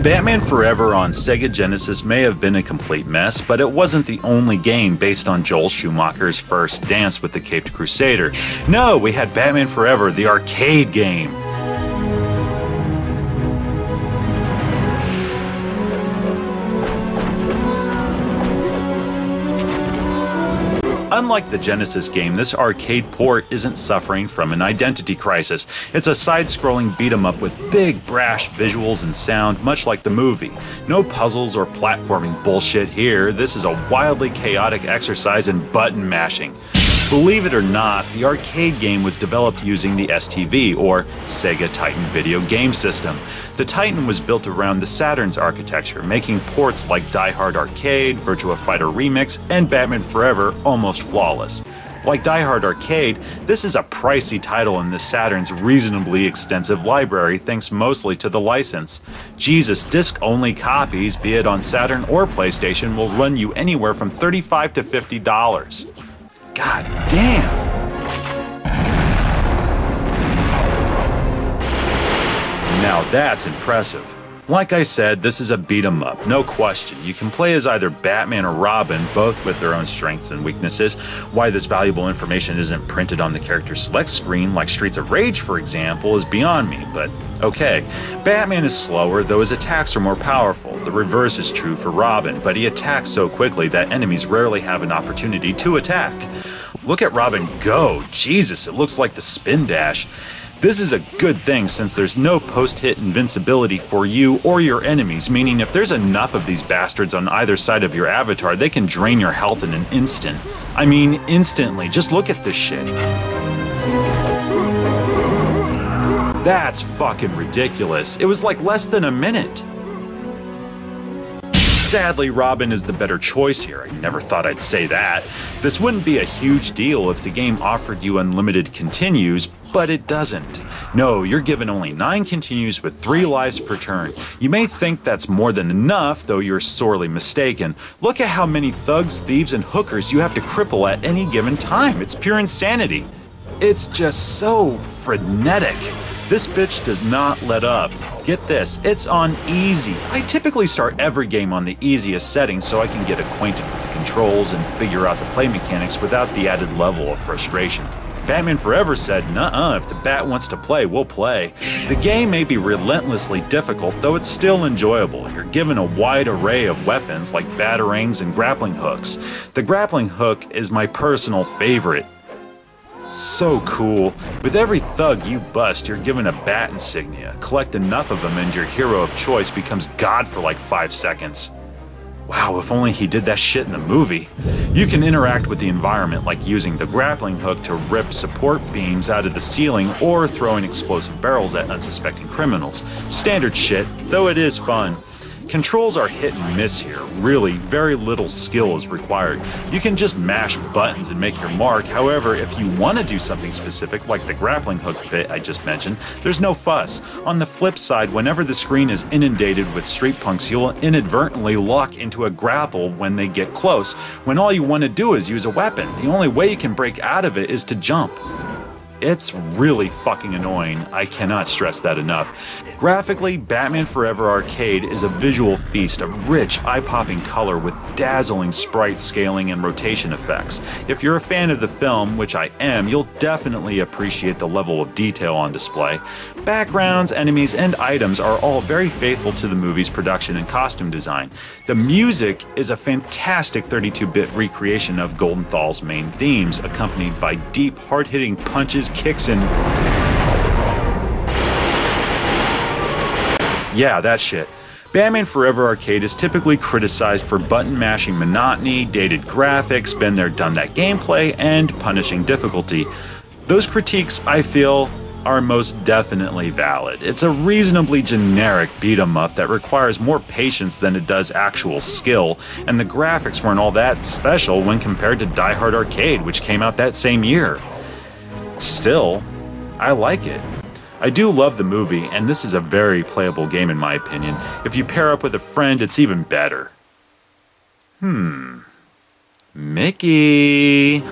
Batman Forever on Sega Genesis may have been a complete mess, but it wasn't the only game based on Joel Schumacher's first Dance with the Caped Crusader. No, we had Batman Forever, the arcade game. Unlike the Genesis game, this arcade port isn't suffering from an identity crisis. It's a side-scrolling beat-em-up with big, brash visuals and sound, much like the movie. No puzzles or platforming bullshit here. This is a wildly chaotic exercise in button mashing. Believe it or not, the arcade game was developed using the STV, or Sega Titan Video Game System. The Titan was built around the Saturn's architecture, making ports like Die Hard Arcade, Virtua Fighter Remix, and Batman Forever almost flawless. Like Die Hard Arcade, this is a pricey title in the Saturn's reasonably extensive library, thanks mostly to the license. Jesus, disc-only copies, be it on Saturn or PlayStation, will run you anywhere from $35 to $50. God damn! Now that's impressive. Like I said, this is a beat-em-up, no question. You can play as either Batman or Robin, both with their own strengths and weaknesses. Why this valuable information isn't printed on the character's select screen, like Streets of Rage for example, is beyond me, but okay. Batman is slower, though his attacks are more powerful. The reverse is true for Robin, but he attacks so quickly that enemies rarely have an opportunity to attack. Look at Robin go! Jesus, it looks like the spin dash. This is a good thing since there's no post-hit invincibility for you or your enemies, meaning if there's enough of these bastards on either side of your avatar, they can drain your health in an instant. I mean, instantly. Just look at this shit. That's fucking ridiculous. It was like less than a minute. Sadly, Robin is the better choice here. I never thought I'd say that. This wouldn't be a huge deal if the game offered you unlimited continues, but it doesn't. No, you're given only 9 continues with 3 lives per turn. You may think that's more than enough, though you're sorely mistaken. Look at how many thugs, thieves, and hookers you have to cripple at any given time. It's pure insanity. It's just so frenetic. This bitch does not let up. Get this, it's on easy. I typically start every game on the easiest settings so I can get acquainted with the controls and figure out the play mechanics without the added level of frustration. Batman Forever said, nuh-uh, if the bat wants to play, we'll play. The game may be relentlessly difficult, though it's still enjoyable. You're given a wide array of weapons like batarangs and grappling hooks. The grappling hook is my personal favorite. So cool. With every thug you bust, you're given a bat insignia. Collect enough of them and your hero of choice becomes God for like 5 seconds. Wow, if only he did that shit in the movie. You can interact with the environment like using the grappling hook to rip support beams out of the ceiling or throwing explosive barrels at unsuspecting criminals. Standard shit, though it is fun. Controls are hit and miss here. Really, very little skill is required. You can just mash buttons and make your mark. However, if you want to do something specific, like the grappling hook bit I just mentioned, there's no fuss. On the flip side, whenever the screen is inundated with street punks, you'll inadvertently lock into a grapple when they get close, when all you want to do is use a weapon. The only way you can break out of it is to jump. It's really fucking annoying. I cannot stress that enough. Graphically, Batman Forever Arcade is a visual feast of rich, eye-popping color with dazzling sprite scaling and rotation effects. If you're a fan of the film, which I am, you'll definitely appreciate the level of detail on display. Backgrounds, enemies, and items are all very faithful to the movie's production and costume design. The music is a fantastic 32-bit recreation of Goldenthal's main themes, accompanied by deep, hard-hitting punches, kicks, and... yeah, that shit. Batman Forever Arcade is typically criticized for button-mashing monotony, dated graphics, been there, done that gameplay, and punishing difficulty. Those critiques, I feel, are most definitely valid. It's a reasonably generic beat-em-up that requires more patience than it does actual skill, and the graphics weren't all that special when compared to Die Hard Arcade, which came out that same year. Still, I like it. I do love the movie, and this is a very playable game in my opinion. If you pair up with a friend, it's even better. Mickey...